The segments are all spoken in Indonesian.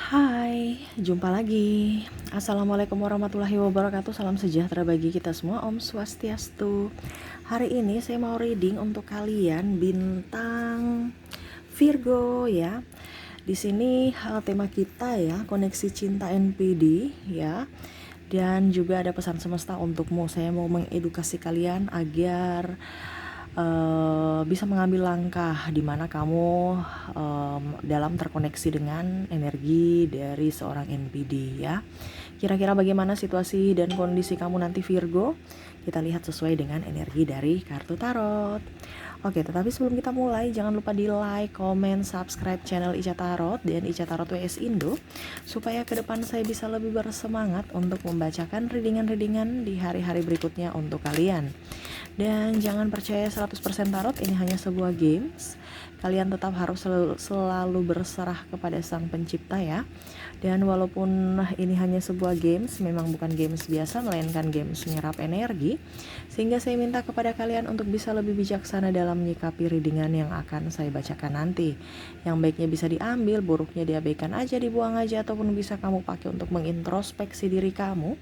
Hai, jumpa lagi. Assalamualaikum warahmatullahi wabarakatuh. Salam sejahtera bagi kita semua. Om Swastiastu. Hari ini saya mau reading untuk kalian bintang Virgo ya. Di sini tema kita ya, koneksi cinta NPD ya. Dan juga ada pesan semesta untukmu. Saya mau mengedukasi kalian agar bisa mengambil langkah di mana kamu dalam terkoneksi dengan energi dari seorang NPD ya. Kira-kira bagaimana situasi dan kondisi kamu nanti Virgo? Kita lihat sesuai dengan energi dari kartu tarot. Oke, tetapi sebelum kita mulai, jangan lupa di like, comment, subscribe channel Ica Tarot dan Ica Tarot WS Indo, supaya ke depan saya bisa lebih bersemangat untuk membacakan readingan-readingan di hari-hari berikutnya untuk kalian. Dan jangan percaya 100% tarot, ini hanya sebuah games. Kalian tetap harus selalu berserah kepada sang pencipta ya. Dan walaupun ini hanya sebuah games, memang bukan games biasa, melainkan games menyerap energi. Sehingga saya minta kepada kalian untuk bisa lebih bijaksana dalam menyikapi readingan yang akan saya bacakan nanti. Yang baiknya bisa diambil, buruknya diabaikan aja, dibuang aja, ataupun bisa kamu pakai untuk mengintrospeksi diri kamu,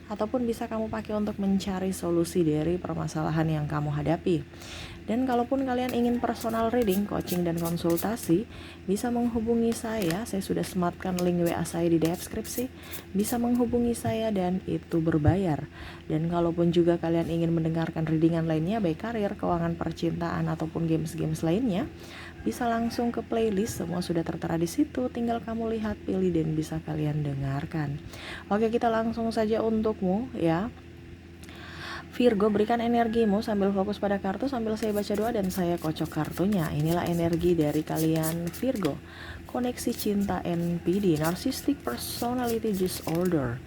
ataupun bisa kamu pakai untuk mencari solusi dari permasalahan yang kamu hadapi. Dan kalaupun kalian ingin personal reading, coaching, dan konsultasi, bisa menghubungi saya sudah sematkan link WA saya di deskripsi. Bisa menghubungi saya dan itu berbayar. Dan kalaupun juga kalian ingin mendengarkan readingan lainnya, baik karir, keuangan, percintaan, ataupun games-games lainnya, bisa langsung ke playlist, semua sudah tertera di situ, tinggal kamu lihat, pilih, dan bisa kalian dengarkan. Oke, kita langsung saja untukmu ya. Virgo, berikan energimu sambil fokus pada kartu sambil saya baca doa dan saya kocok kartunya. Inilah energi dari kalian Virgo. Koneksi cinta NPD, Narcissistic Personality Disorder.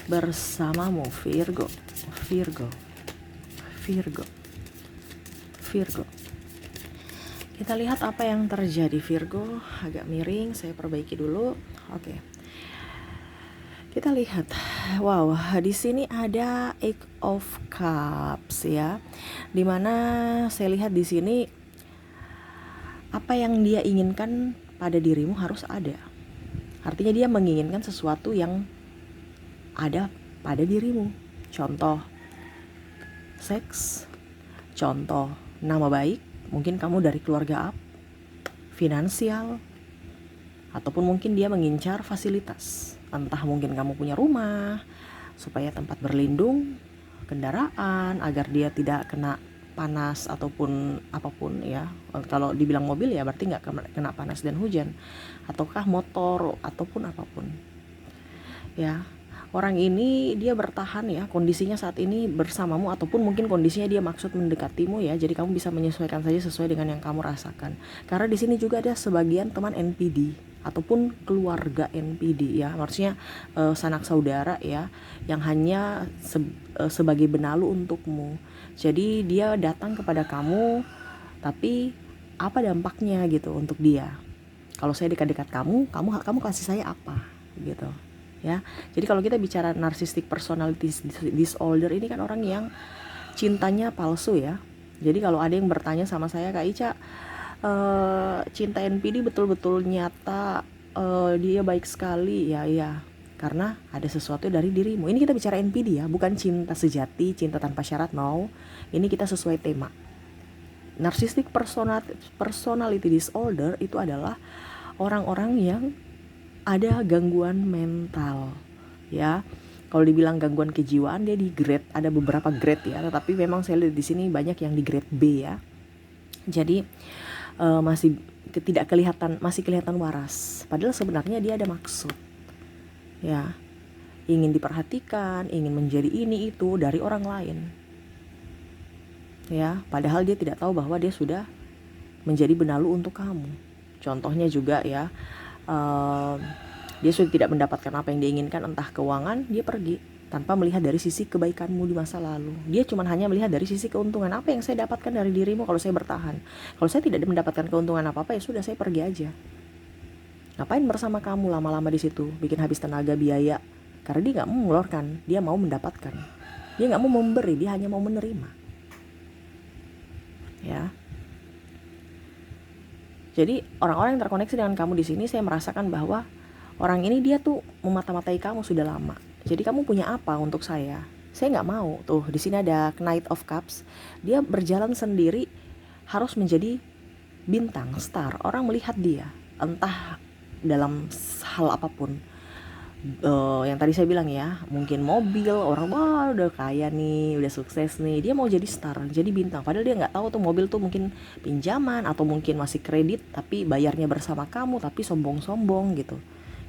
Bersamamu Virgo, Virgo, Virgo, Virgo. Kita lihat apa yang terjadi Virgo. Agak miring, saya perbaiki dulu. Oke. Kita lihat, wow, di sini ada Eight of Cups ya, dimana saya lihat di sini apa yang dia inginkan pada dirimu harus ada. Artinya dia menginginkan sesuatu yang ada pada dirimu. Contoh, seks, contoh, nama baik, mungkin kamu dari keluarga up, finansial, ataupun mungkin dia mengincar fasilitas. Entah mungkin kamu punya rumah, supaya tempat berlindung, kendaraan, agar dia tidak kena panas ataupun apapun ya. Kalau dibilang mobil ya berarti nggak kena panas dan hujan. Ataukah motor, ataupun apapun. Ya, orang ini dia bertahan ya, kondisinya saat ini bersamamu, ataupun mungkin kondisinya dia maksud mendekatimu ya. Jadi kamu bisa menyesuaikan saja sesuai dengan yang kamu rasakan. Karena di sini juga ada sebagian teman NPD ataupun keluarga NPD ya, maksudnya sanak saudara ya, yang hanya sebagai benalu untukmu. Jadi dia datang kepada kamu, tapi apa dampaknya gitu untuk dia? Kalau saya dekat-dekat kamu kasih saya apa gitu ya. Jadi kalau kita bicara narcissistic personality disorder, ini kan orang yang cintanya palsu ya. Jadi kalau ada yang bertanya sama saya, Kak Ica, cinta NPD betul-betul nyata, dia baik sekali ya, karena ada sesuatu dari dirimu. Ini kita bicara NPD ya, bukan cinta sejati, cinta tanpa syarat, no. Ini kita sesuai tema. Narcissistic personality disorder itu adalah orang-orang yang ada gangguan mental ya. Kalau dibilang gangguan kejiwaan, dia di grade, ada beberapa grade ya, tetapi memang saya lihat di sini banyak yang di grade B ya. Jadi masih kelihatan waras, padahal sebenarnya dia ada maksud ya, ingin diperhatikan, ingin menjadi ini itu dari orang lain ya, padahal dia tidak tahu bahwa dia sudah menjadi benalu untuk kamu. Contohnya juga ya, dia sudah tidak mendapatkan apa yang diinginkan, entah keuangan, dia pergi tanpa melihat dari sisi kebaikanmu di masa lalu. Dia cuma hanya melihat dari sisi keuntungan, apa yang saya dapatkan dari dirimu kalau saya bertahan. Kalau saya tidak mendapatkan keuntungan apa-apa, ya sudah, saya pergi aja. Ngapain bersama kamu lama-lama di situ, bikin habis tenaga, biaya. Karena dia nggak mau mengeluarkan, dia mau mendapatkan. Dia nggak mau memberi, dia hanya mau menerima. Ya. Jadi orang-orang yang terkoneksi dengan kamu di sini, saya merasakan bahwa Orang ini dia tuh memata-matai kamu sudah lama. Jadi kamu punya apa untuk saya? Saya nggak mau. Tuh di sini ada Knight of Cups. Dia berjalan sendiri, harus menjadi bintang, star. Orang melihat dia, entah dalam hal apapun. Yang tadi saya bilang ya, mungkin mobil, orang wah udah kaya nih, udah sukses nih, dia mau jadi star, jadi bintang, padahal dia nggak tahu tuh mobil tuh mungkin pinjaman atau mungkin masih kredit, tapi bayarnya bersama kamu, tapi sombong-sombong gitu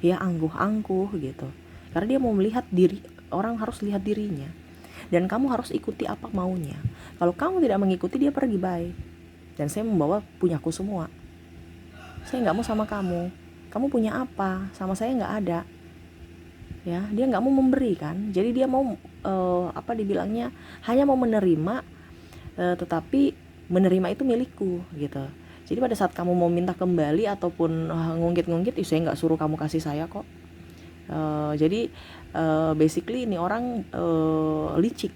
ya, angkuh-angkuh gitu, karena dia mau melihat diri. Orang harus lihat dirinya, dan kamu harus ikuti apa maunya. Kalau kamu tidak mengikuti, dia pergi, bye. Dan saya membawa punyaku semua, saya nggak mau sama kamu. Kamu punya apa, sama saya nggak ada ya. Dia nggak mau memberi kan, jadi dia mau apa dibilangnya, hanya mau menerima, tetapi menerima itu milikku gitu. Jadi pada saat kamu mau minta kembali ataupun ngungkit-ngungkit, saya nggak suruh kamu kasih saya kok. Jadi basically ini orang licik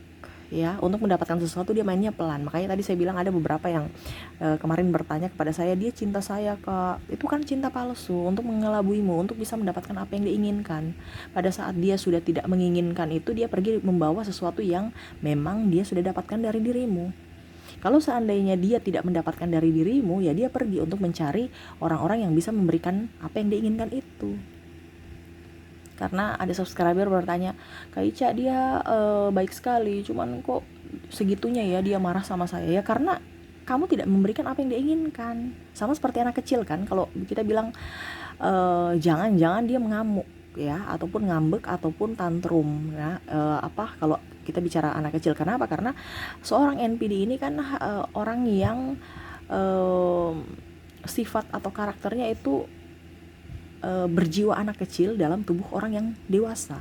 ya, untuk mendapatkan sesuatu dia mainnya pelan. Makanya tadi saya bilang ada beberapa yang kemarin bertanya kepada saya, dia cinta saya kak. Itu kan cinta palsu untuk mengelabuimu, untuk bisa mendapatkan apa yang diinginkan. Pada saat dia sudah tidak menginginkan itu, dia pergi membawa sesuatu yang memang dia sudah dapatkan dari dirimu. Kalau seandainya dia tidak mendapatkan dari dirimu, ya dia pergi untuk mencari orang-orang yang bisa memberikan apa yang diinginkan itu. Karena ada subscriber bertanya, Kak Ica dia baik sekali, cuman kok segitunya ya dia marah sama saya. Ya karena kamu tidak memberikan apa yang dia inginkan. Sama seperti anak kecil kan, kalau kita bilang jangan dia mengamuk ya, ataupun ngambek ataupun tantrum ya, kalau kita bicara anak kecil. Kenapa? Karena seorang NPD ini kan orang yang sifat atau karakternya itu berjiwa anak kecil dalam tubuh orang yang dewasa.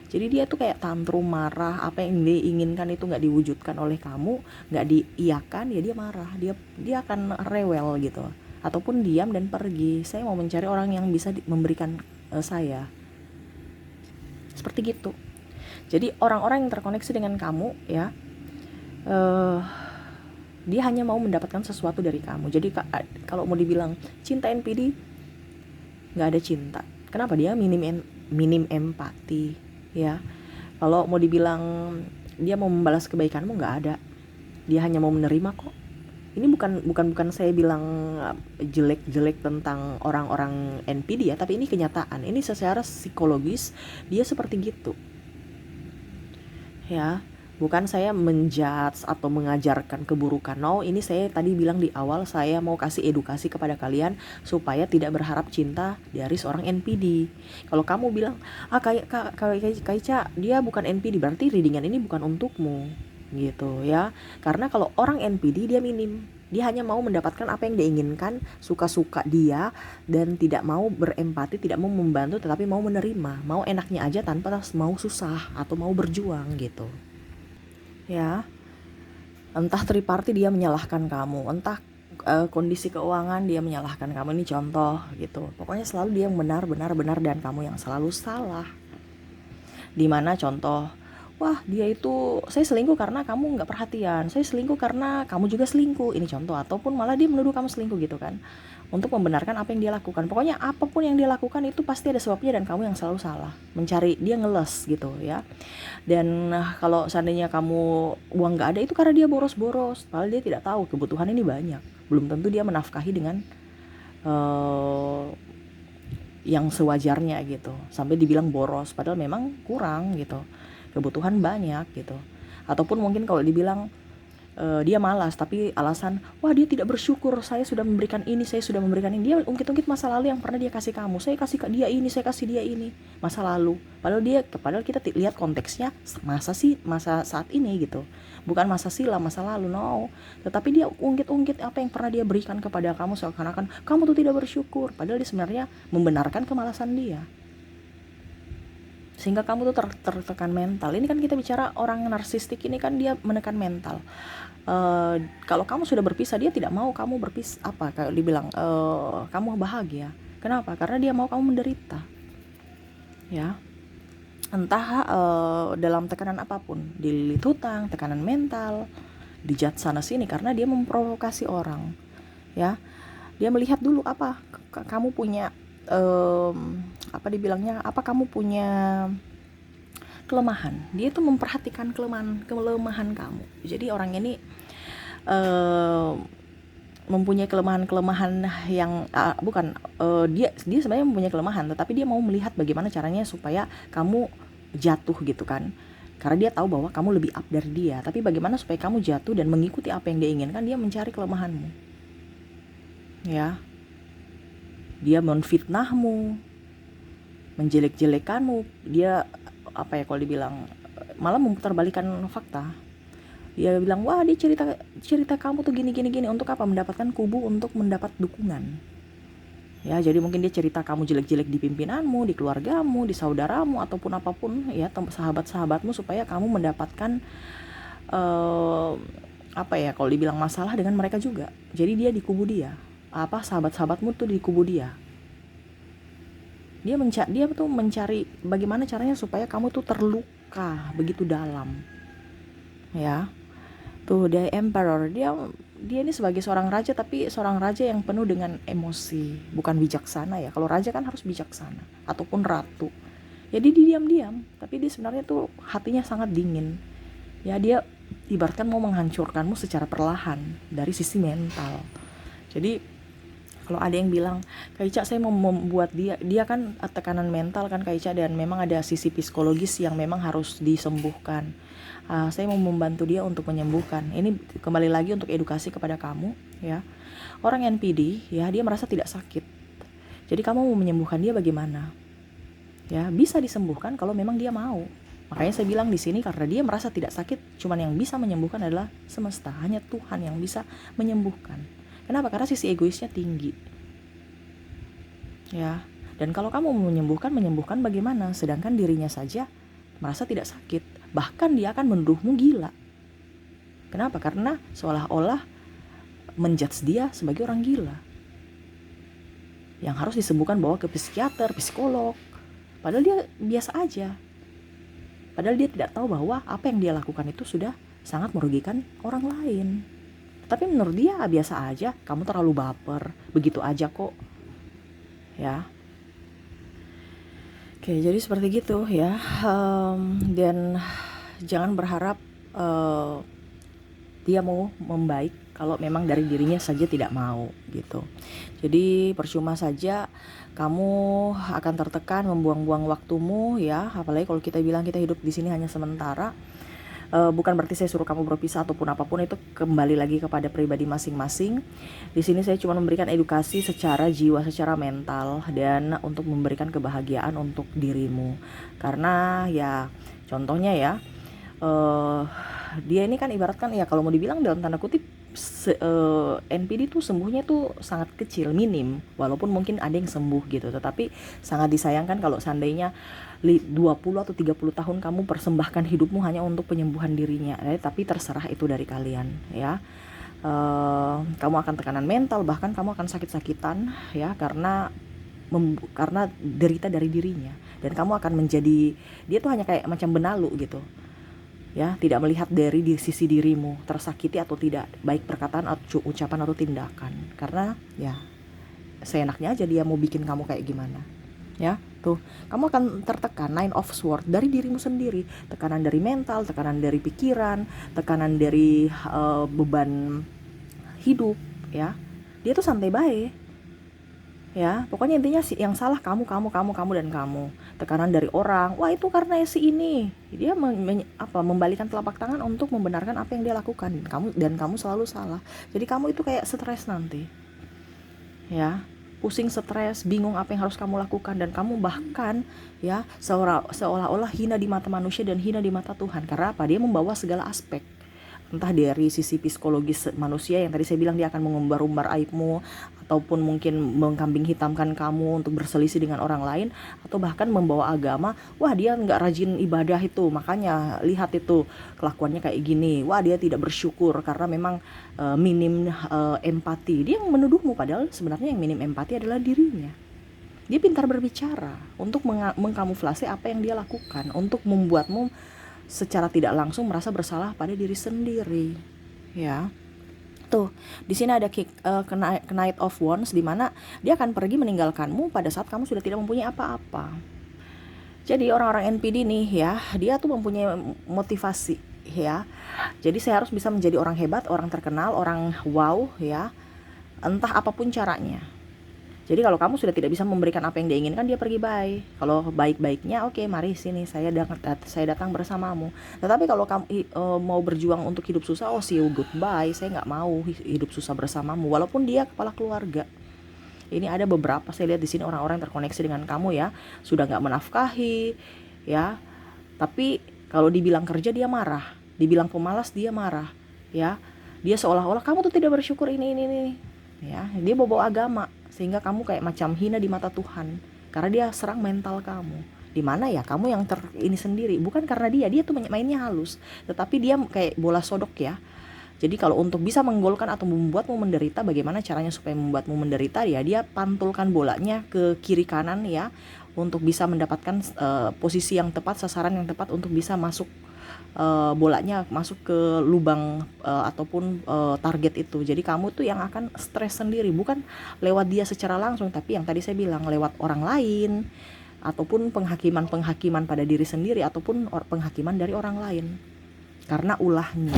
Jadi dia tuh kayak tantrum, marah, apa yang dia inginkan itu nggak diwujudkan oleh kamu, nggak diiyakan, ya dia marah, dia akan rewel gitu, ataupun diam dan pergi. Saya mau mencari orang yang bisa memberikan saya, seperti gitu. Jadi orang-orang yang terkoneksi dengan kamu ya, dia hanya mau mendapatkan sesuatu dari kamu. Jadi kalau mau dibilang cinta NPD, nggak ada cinta. Kenapa? Dia minim empati ya. Kalau mau dibilang dia mau membalas kebaikanmu, nggak ada. Dia hanya mau menerima kok. Ini bukan saya bilang jelek tentang orang-orang NPD ya, tapi ini kenyataan. Ini secara psikologis dia seperti gitu ya. Bukan saya menjudge atau mengajarkan keburukan. No, ini saya tadi bilang di awal, saya mau kasih edukasi kepada kalian supaya tidak berharap cinta dari seorang NPD. Kalau kamu bilang, Kak Ica, dia bukan NPD, berarti readingan ini bukan untukmu gitu ya. Karena kalau orang NPD dia minim. Dia hanya mau mendapatkan apa yang diinginkan, suka-suka dia, dan tidak mau berempati, tidak mau membantu, tetapi mau menerima, mau enaknya aja tanpa mau susah atau mau berjuang gitu. Ya, entah triparty dia menyalahkan kamu, entah kondisi keuangan dia menyalahkan kamu. Ini contoh gitu. Pokoknya selalu dia yang benar, dan kamu yang selalu salah. Dimana contoh, wah dia itu, saya selingkuh karena kamu nggak perhatian, saya selingkuh karena kamu juga selingkuh. Ini contoh. Ataupun malah dia menuduh kamu selingkuh gitu kan, untuk membenarkan apa yang dia lakukan. Pokoknya apapun yang dia lakukan itu pasti ada sebabnya, dan kamu yang selalu salah. Mencari dia ngeles gitu ya. Dan kalau seandainya kamu uang nggak ada, itu karena dia boros-boros. Padahal dia tidak tahu kebutuhan ini banyak. Belum tentu dia menafkahi dengan yang sewajarnya gitu, sampai dibilang boros. Padahal memang kurang gitu. Kebutuhan banyak gitu. Ataupun mungkin kalau dibilang dia malas, tapi alasan, wah dia tidak bersyukur, saya sudah memberikan ini, saya sudah memberikan ini. Dia ungkit-ungkit masa lalu yang pernah dia kasih kamu. Saya kasih dia ini, saya kasih dia ini, masa lalu. Padahal kita lihat konteksnya masa saat ini gitu, bukan masa silam, masa lalu. No, tetapi dia ungkit-ungkit apa yang pernah dia berikan kepada kamu, seakan-akan kamu tuh tidak bersyukur, padahal dia sebenarnya membenarkan kemalasan dia, sehingga kamu tuh tertekan mental. Ini kan kita bicara orang narsistik, ini kan dia menekan mental. Kalau kamu sudah berpisah, dia tidak mau kamu berpisah, kayak dibilang kamu bahagia. Kenapa? Karena dia mau kamu menderita ya, entah dalam tekanan apapun, dililit hutang, tekanan mental, dijat sana sini, karena dia memprovokasi orang ya. Dia melihat dulu apa kamu punya apa dibilangnya, apa kamu punya kelemahan. Dia tuh memperhatikan kelemahan kamu. Jadi orang ini mempunyai kelemahan-kelemahan yang bukan dia sebenarnya mempunyai kelemahan, tetapi dia mau melihat bagaimana caranya supaya kamu jatuh gitu kan. Karena dia tahu bahwa kamu lebih up dari dia, tapi bagaimana supaya kamu jatuh dan mengikuti apa yang dia inginkan. Dia mencari kelemahanmu. Ya. Dia menfitnahmu, menjelek-jelekanmu. Dia apa ya kalau dibilang, malah memutarbalikkan fakta. Dia bilang, wah dia cerita kamu tuh gini untuk apa? Mendapatkan kubu, untuk mendapat dukungan. Ya, jadi mungkin dia cerita kamu jelek-jelek di pimpinanmu, di keluargamu, di saudaramu, ataupun apapun ya, sahabat-sahabatmu, supaya kamu mendapatkan apa ya kalau dibilang masalah dengan mereka juga. Jadi dia di kubu dia. Sahabat-sahabatmu tuh di kubu dia. Dia tuh mencari bagaimana caranya supaya kamu tuh terluka begitu dalam. Ya. Tuh, The Emperor, dia ini sebagai seorang raja, tapi seorang raja yang penuh dengan emosi, bukan bijaksana ya. Kalau raja kan harus bijaksana, ataupun ratu. Jadi dia diam-diam, tapi dia sebenarnya tuh hatinya sangat dingin. Ya, dia ibaratkan mau menghancurkanmu secara perlahan dari sisi mental. Jadi kalau ada yang bilang, Kak Ica saya mau membuat dia kan tekanan mental kan Kak Ica, dan memang ada sisi psikologis yang memang harus disembuhkan. Saya mau membantu dia untuk menyembuhkan. Ini kembali lagi untuk edukasi kepada kamu ya. Orang NPD ya, dia merasa tidak sakit. Jadi kamu mau menyembuhkan dia bagaimana? Ya, bisa disembuhkan kalau memang dia mau. Makanya saya bilang di sini, karena dia merasa tidak sakit, cuman yang bisa menyembuhkan adalah semesta, hanya Tuhan yang bisa menyembuhkan. Kenapa? Karena sisi egoisnya tinggi. Ya. Dan kalau kamu mau menyembuhkan bagaimana? Sedangkan dirinya saja merasa tidak sakit. Bahkan dia akan menuduhmu gila. Kenapa? Karena seolah-olah menjudge dia sebagai orang gila, yang harus disembuhkan, bawa ke psikiater, psikolog. Padahal dia biasa aja. Padahal dia tidak tahu bahwa apa yang dia lakukan itu sudah sangat merugikan orang lain. Tapi menurut dia biasa aja, kamu terlalu baper, begitu aja kok. Ya. Oke, jadi seperti gitu ya. Dan jangan berharap dia mau membaik kalau memang dari dirinya saja tidak mau gitu. Jadi percuma saja kamu akan tertekan, membuang-buang waktumu ya. Apalagi kalau kita bilang kita hidup di sini hanya sementara. Bukan berarti saya suruh kamu berpisah ataupun apapun, itu kembali lagi kepada pribadi masing-masing. Di sini saya cuma memberikan edukasi secara jiwa, secara mental, dan untuk memberikan kebahagiaan untuk dirimu. Karena ya contohnya ya, dia ini kan ibaratkan ya, kalau mau dibilang dalam tanda kutip, NPD tuh sembuhnya tuh sangat kecil, minim, walaupun mungkin ada yang sembuh gitu. Tetapi sangat disayangkan kalau seandainya 20 atau 30 tahun kamu persembahkan hidupmu hanya untuk penyembuhan dirinya. Tapi terserah, itu dari kalian ya. Kamu akan tekanan mental, bahkan kamu akan sakit-sakitan ya, karena derita dari dirinya. Dan kamu akan menjadi, dia tuh hanya kayak macam benalu gitu ya, tidak melihat dari sisi dirimu tersakiti atau tidak, baik perkataan atau ucapan atau tindakan. Karena ya seenaknya aja dia mau bikin kamu kayak gimana ya. Tuh, kamu akan tertekan, 9 of Swords, dari dirimu sendiri. Tekanan dari mental, tekanan dari pikiran, tekanan dari beban hidup ya. Dia tuh santai baik ya, pokoknya intinya yang salah kamu dan kamu. Tekanan dari orang, wah itu karena si ini, dia membalikan telapak tangan untuk membenarkan apa yang dia lakukan, dan kamu selalu salah. Jadi kamu itu kayak stres nanti ya, pusing, stres, bingung apa yang harus kamu lakukan, dan kamu bahkan ya seolah-olah hina di mata manusia dan hina di mata Tuhan. Karena apa? Dia membawa segala aspek, entah dari sisi psikologis manusia yang tadi saya bilang, dia akan mengumbar-umbar aibmu, ataupun mungkin mengkambing hitamkan kamu untuk berselisih dengan orang lain, atau bahkan membawa agama, wah dia nggak rajin ibadah itu, makanya lihat itu kelakuannya kayak gini, wah dia tidak bersyukur karena memang minim empati. Dia menuduhmu, padahal sebenarnya yang minim empati adalah dirinya. Dia pintar berbicara untuk mengkamuflase apa yang dia lakukan, untuk membuatmu secara tidak langsung merasa bersalah pada diri sendiri ya. Tuh, di sini ada Knight of Wands, di mana dia akan pergi meninggalkanmu pada saat kamu sudah tidak mempunyai apa-apa. Jadi orang-orang NPD nih ya, dia tuh mempunyai motivasi ya. Jadi saya harus bisa menjadi orang hebat, orang terkenal, orang wow ya. Entah apapun caranya. Jadi kalau kamu sudah tidak bisa memberikan apa yang dia inginkan, dia pergi bye. Kalau baik-baiknya, oke, mari sini, saya datang bersamamu. Tetapi kalau kamu mau berjuang untuk hidup susah, oh see you goodbye, saya nggak mau hidup susah bersamamu. Walaupun dia kepala keluarga. Ini ada beberapa, saya lihat di sini orang-orang yang terkoneksi dengan kamu ya, sudah nggak menafkahi, ya. Tapi kalau dibilang kerja dia marah, dibilang pemalas dia marah, ya. Dia seolah-olah kamu tuh tidak bersyukur ini, ya. Dia bawa agama. Sehingga kamu kayak macam hina di mata Tuhan, karena dia serang mental kamu. Di mana ya kamu yang ini sendiri, bukan karena dia tuh mainnya halus, tetapi dia kayak bola sodok ya. Jadi kalau untuk bisa menggolkan atau membuatmu menderita, bagaimana caranya supaya membuatmu menderita ya, dia pantulkan bolanya ke kiri kanan ya, untuk bisa mendapatkan posisi yang tepat, sasaran yang tepat untuk bisa masuk bolanya masuk ke lubang ataupun target itu. Jadi kamu tuh yang akan stres sendiri, bukan lewat dia secara langsung, tapi yang tadi saya bilang lewat orang lain, ataupun penghakiman pada diri sendiri, ataupun penghakiman dari orang lain karena ulahnya.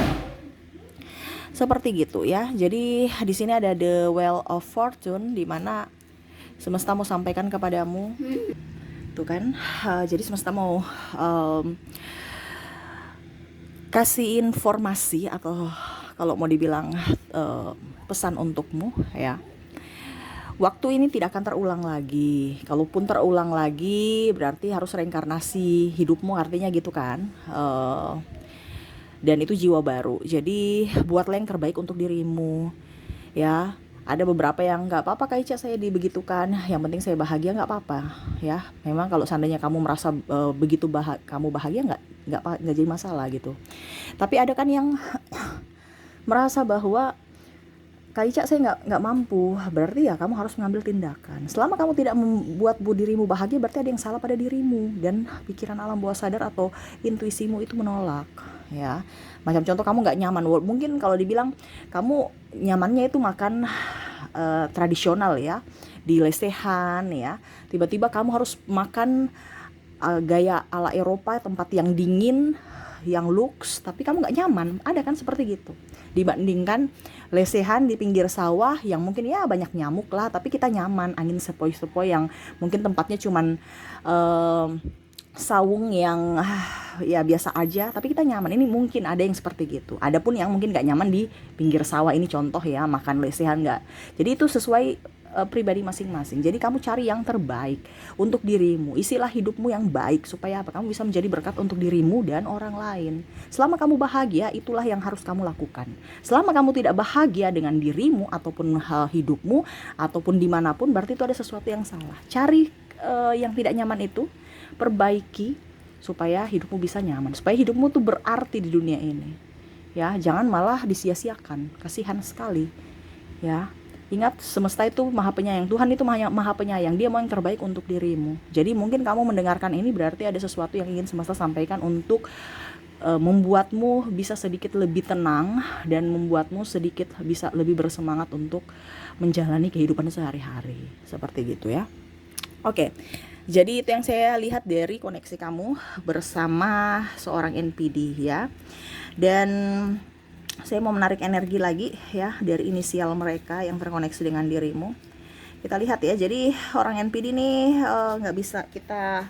Seperti gitu ya. Jadi di sini ada the Wheel of Fortune, di mana semesta mau sampaikan kepadamu. Tuh kan, jadi semesta mau kasih informasi, atau kalau mau dibilang pesan untukmu ya. Waktu ini tidak akan terulang lagi. Kalaupun terulang lagi berarti harus reinkarnasi hidupmu, artinya gitu kan. Dan itu jiwa baru. Jadi buatlah yang terbaik untuk dirimu ya. Ada beberapa yang nggak apa-apa Kak Ica, saya dibegitukan, yang penting saya bahagia, nggak apa-apa ya. Memang kalau seandainya kamu merasa begitu kamu bahagia, nggak jadi masalah gitu. Tapi ada kan yang merasa bahwa Kak Ica saya nggak mampu, berarti ya kamu harus mengambil tindakan. Selama kamu tidak membuat dirimu bahagia, berarti ada yang salah pada dirimu, dan pikiran alam bawah sadar atau intuisimu itu menolak ya. Macam contoh, kamu nggak nyaman, mungkin kalau dibilang kamu nyamannya itu makan tradisional ya, di lesehan ya, tiba-tiba kamu harus makan gaya ala Eropa, tempat yang dingin, yang luks, tapi kamu nggak nyaman. Ada kan seperti gitu, dibandingkan lesehan di pinggir sawah yang mungkin ya banyak nyamuk lah, tapi kita nyaman, angin sepoi-sepoi yang mungkin tempatnya cuman saung yang ya biasa aja, tapi kita nyaman. Ini mungkin ada yang seperti gitu. Adapun yang mungkin nggak nyaman di pinggir sawah, ini contoh ya, makan lesehan nggak. Jadi itu sesuai pribadi masing-masing. Jadi kamu cari yang terbaik untuk dirimu, isilah hidupmu yang baik, supaya apa? Kamu bisa menjadi berkat untuk dirimu dan orang lain. Selama kamu bahagia, itulah yang harus kamu lakukan. Selama kamu tidak bahagia dengan dirimu ataupun hidupmu ataupun dimanapun, berarti itu ada sesuatu yang salah. Cari yang tidak nyaman itu, perbaiki supaya hidupmu bisa nyaman, supaya hidupmu tuh berarti di dunia ini ya. Jangan malah disia-siakan, kasihan sekali ya. Ingat, semesta itu maha penyayang, Tuhan itu maha penyayang, dia mau yang terbaik untuk dirimu. Jadi mungkin kamu mendengarkan ini berarti ada sesuatu yang ingin semesta sampaikan untuk membuatmu bisa sedikit lebih tenang, dan membuatmu sedikit bisa lebih bersemangat untuk menjalani kehidupan sehari-hari, seperti gitu ya. Oke. Jadi itu yang saya lihat dari koneksi kamu bersama seorang NPD ya. Dan saya mau menarik energi lagi ya dari inisial mereka yang terkoneksi dengan dirimu. Kita lihat ya. Jadi orang NPD nih nggak bisa kita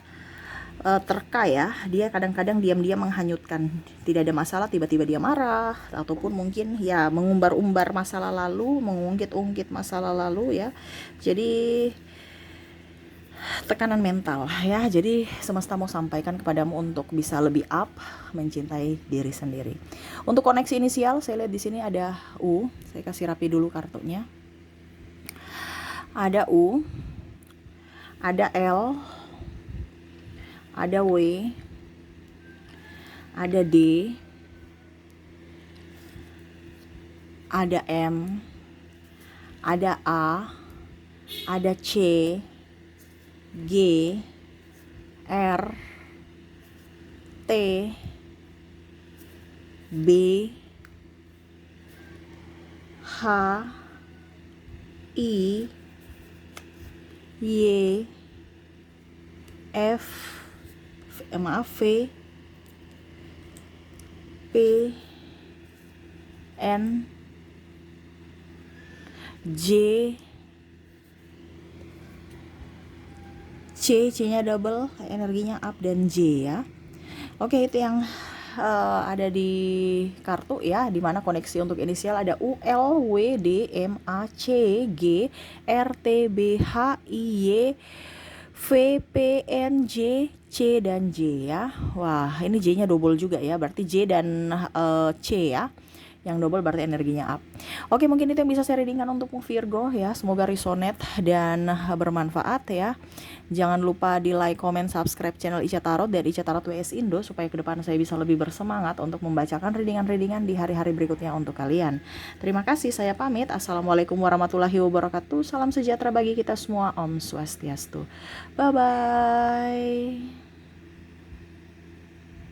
terka ya. Dia kadang-kadang diam-diam menghanyutkan. Tidak ada masalah, tiba-tiba dia marah, ataupun mungkin ya mengumbar-umbar masa lalu, mengungkit-ungkit masa lalu ya. Jadi tekanan mental ya. Jadi semesta mau sampaikan kepadamu untuk bisa lebih up, mencintai diri sendiri. Untuk koneksi inisial, saya lihat di sini ada U. Saya kasih rapi dulu kartunya. Ada U, ada L, ada W, ada D, ada M, ada A, ada C, G, R, T, B, H, H I Y F V P N J C-nya double, energinya up dan J ya. Oke, itu yang ada di kartu ya, dimana koneksi untuk inisial ada U, L, W, D, M, A, C, G, R, T, B, H, I, Y, V, P, N, J, C, dan J ya. Wah, ini J-nya double juga ya, berarti J dan C ya. Yang double berarti energinya up. Oke, mungkin itu yang bisa saya readingkan untuk Virgo ya. Semoga resonate dan bermanfaat ya. Jangan lupa di like, comment, subscribe channel Ica Tarot dan Ica Tarot WS Indo supaya ke depan saya bisa lebih bersemangat untuk membacakan readingan-readingan di hari-hari berikutnya untuk kalian. Terima kasih, saya pamit. Assalamualaikum warahmatullahi wabarakatuh. Salam sejahtera bagi kita semua. Om Swastiastu. Bye-bye.